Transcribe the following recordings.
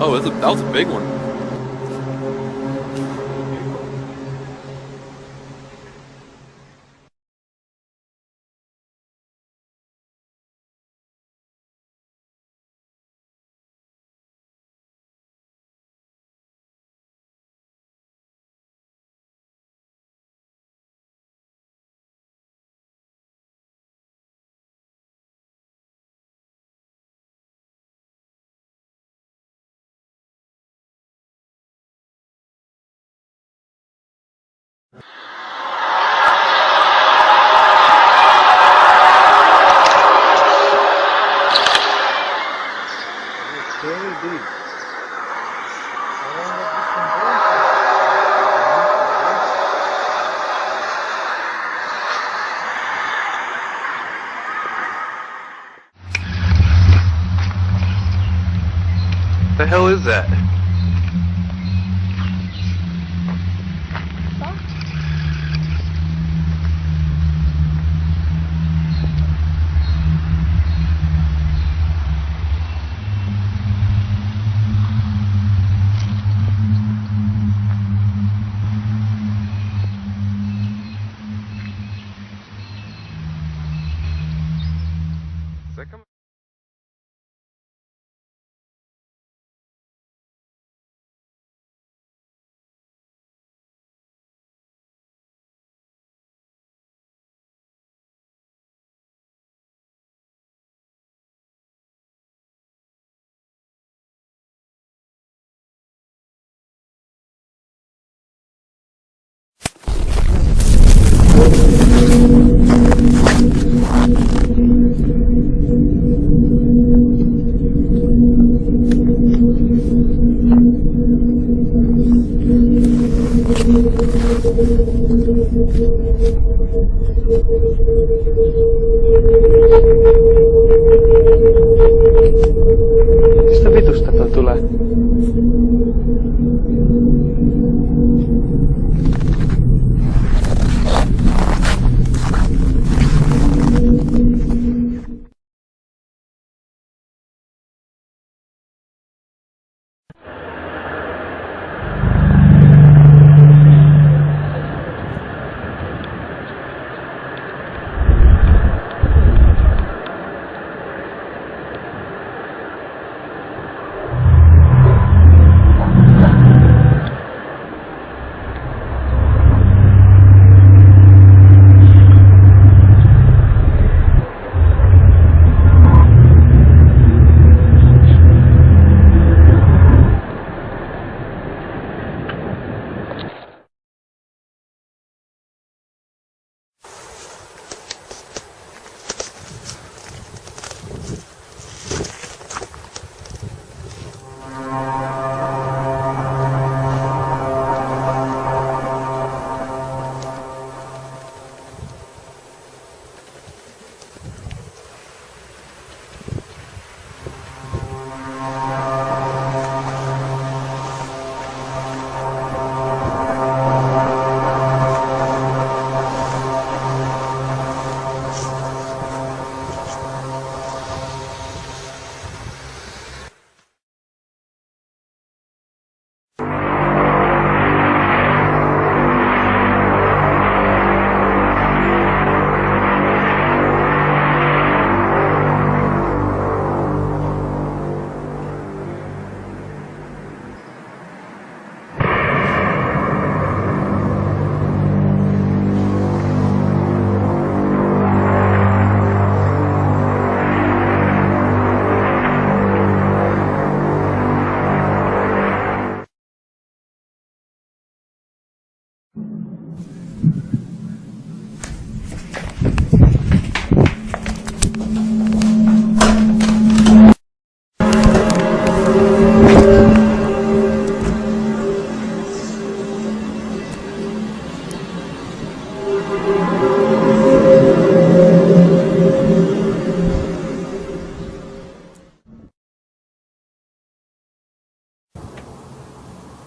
Oh, that was a big one. The hell is that? Mistä vitusta toi tulee?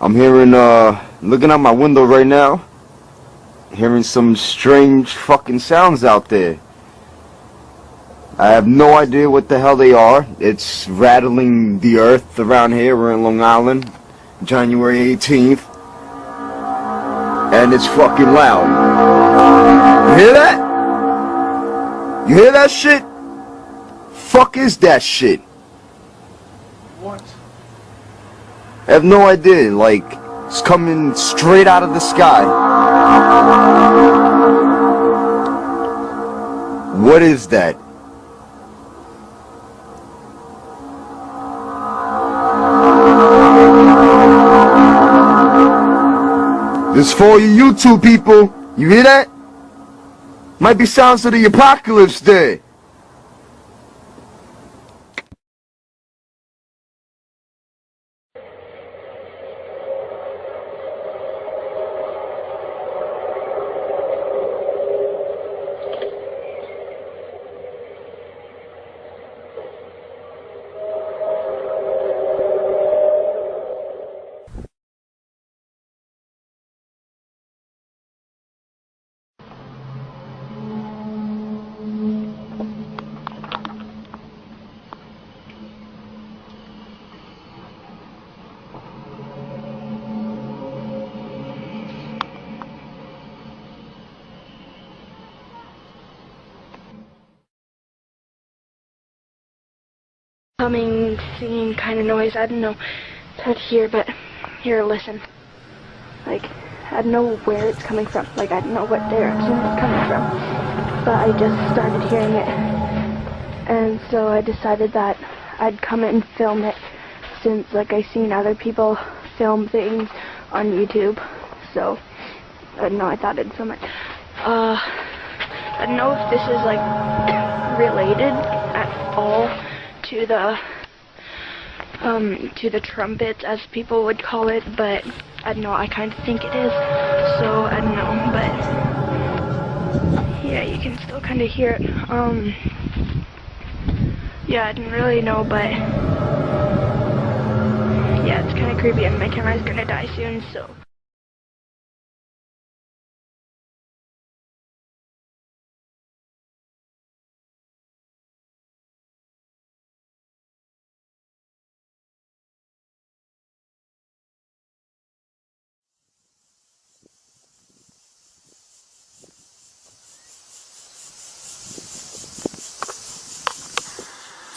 I'm hearing, looking out my window right now, hearing some strange fucking sounds out there. I have no idea what the hell they are. It's rattling the earth around here. We're in Long Island, January 18th. And it's fucking loud. You hear that? You hear that shit? Fuck is that shit? What? I have no idea. Like, it's coming straight out of the sky. What is that? This for you YouTube people. You hear that? Might be sounds of the apocalypse there. Humming, singing kind of noise. I don't know. It's hard to hear, but here, listen. Like, I don't know where it's coming from. Like, I don't know what direction it's coming from. But I just started hearing it. And so I decided that I'd come and film it since, like, I've seen other people film things on YouTube. So, I don't know, I thought I'd film it. I don't know if this is, like, related at all to the trumpets, as people would call it, but I don't know, I kind of think it is, so I don't know, but yeah, you can still kind of hear it. Yeah, I didn't really know, but yeah, it's kind of creepy, and my camera's gonna die soon, so.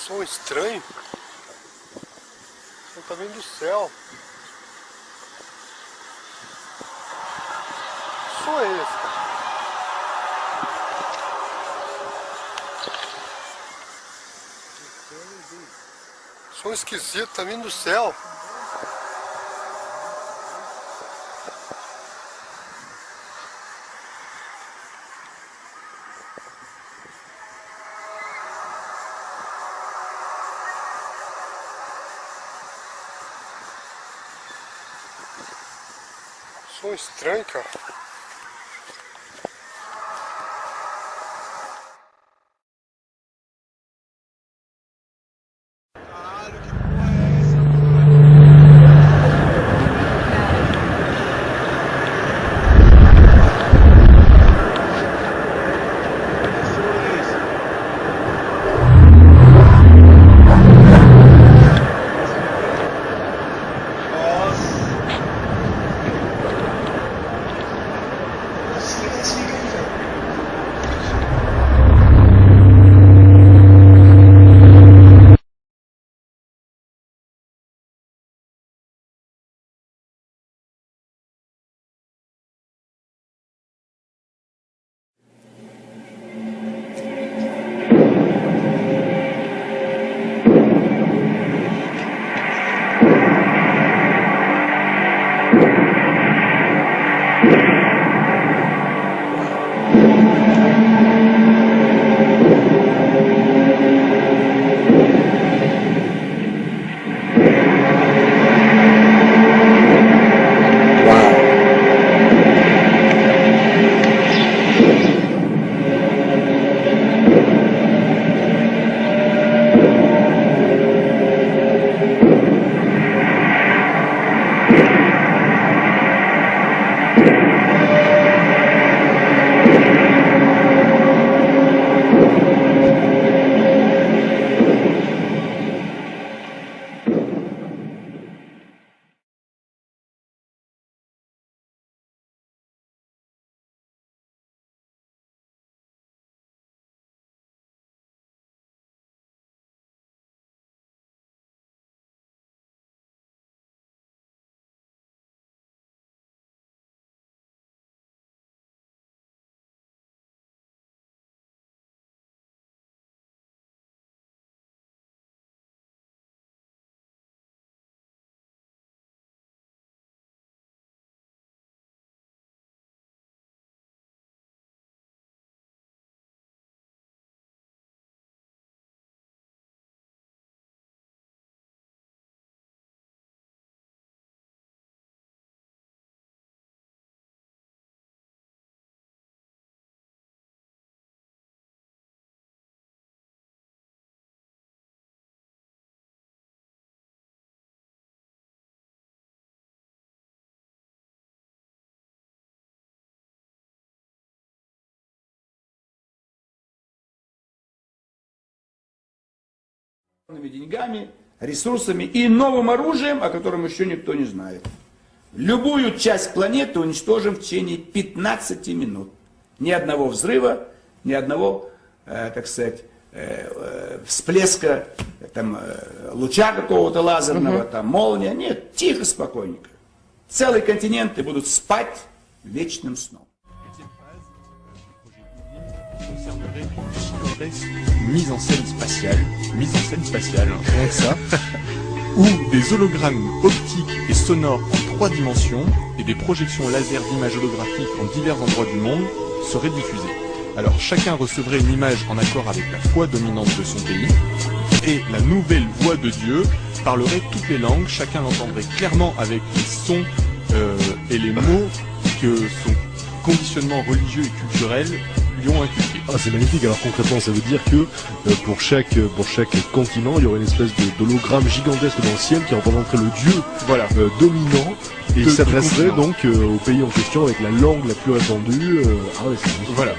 Som estranho. Som tá vindo do céu. Que som é esse, cara? Som esquisito, tá vindo do céu. Som estranho, cara. деньгами, ресурсами и новым оружием, о котором еще никто не знает. Любую часть планеты уничтожим в течение 15 минут. Ни одного взрыва, ни одного, так сказать, всплеска, там, луча какого-то лазерного, там, молния. Нет, тихо, спокойненько. Целые континенты будут спать вечным сном. Mise en scène spatiale, rien que ça, où des hologrammes optiques et sonores en 3 dimensions et des projections laser d'images holographiques en divers endroits du monde seraient diffusées. Alors chacun recevrait une image en accord avec la foi dominante de son pays, et la nouvelle voix de Dieu parlerait toutes les langues, chacun l'entendrait clairement avec les sons et les mots que son conditionnement religieux et culturel lui ont inculqué. Ah, c'est magnifique. Alors concrètement, ça veut dire que pour chaque continent, il y aurait une espèce d'hologramme gigantesque dans le ciel qui représenterait le dieu dominant, et il s'adresserait donc au pays en question avec la langue la plus répandue. Ah ouais, c'est magnifique. Voilà.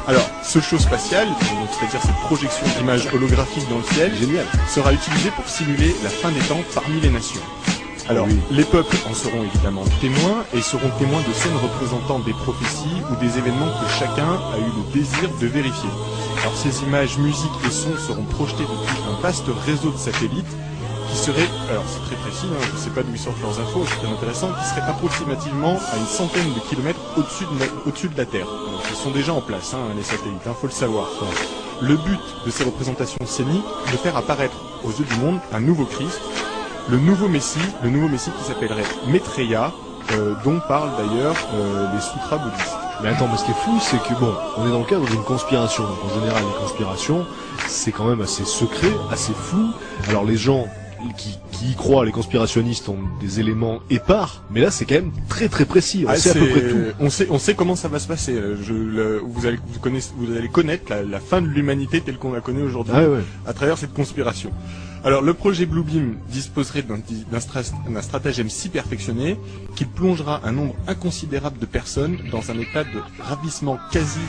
Alors, ce show spatial, c'est-à-dire cette projection d'images holographiques dans le ciel, génial, sera utilisé pour simuler la fin des temps parmi les nations. Alors, les peuples en seront évidemment témoins, et seront témoins de scènes représentant des prophéties ou des événements que chacun a eu le désir de vérifier. Alors, ces images, musiques et sons seront projetés depuis un vaste réseau de satellites qui serait, alors c'est très précis, hein, je ne sais pas d'où ils sortent leurs infos, c'est très intéressant, qui serait approximativement à une centaine de kilomètres au-dessus de la Terre. Donc, ils sont déjà en place, hein, les satellites, faut le savoir. Le but de ces représentations scéniques est de faire apparaître aux yeux du monde un nouveau Christ, le nouveau Messie qui s'appellerait Maitreya, dont parlent d'ailleurs les sutras bouddhistes. Mais attends, mais ce qui est fou, c'est que bon, on est dans le cadre d'une conspiration. Donc en général, les conspirations, c'est quand même assez secret, assez flou. Alors les gens qui y croient, les conspirationnistes, ont des éléments épars, mais là c'est quand même très très précis. On sait à peu près tout. On sait comment ça va se passer. Vous allez connaître la fin de l'humanité telle qu'on la connaît aujourd'hui, à travers cette conspiration. Alors le projet Bluebeam disposerait d'un stratagème si perfectionné qu'il plongera un nombre inconsidérable de personnes dans un état de ravissement quasi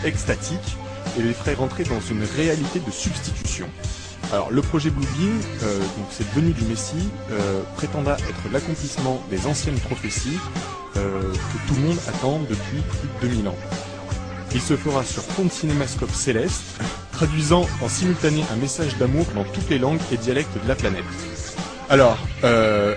extatique et les ferait rentrer dans une réalité de substitution. Alors le projet Bluebeam, donc cette venue du Messie, prétendra être l'accomplissement des anciennes prophéties que tout le monde attend depuis plus de 2000 ans. Il se fera sur fond de cinémascope céleste, traduisant en simultané un message d'amour dans toutes les langues et dialectes de la planète. Alors,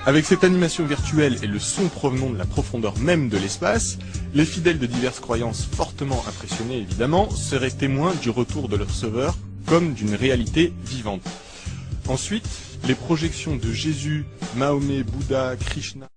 avec cette animation virtuelle et le son provenant de la profondeur même de l'espace, les fidèles de diverses croyances fortement impressionnés évidemment seraient témoins du retour de leur sauveur comme d'une réalité vivante. Ensuite, les projections de Jésus, Mahomet, Bouddha, Krishna...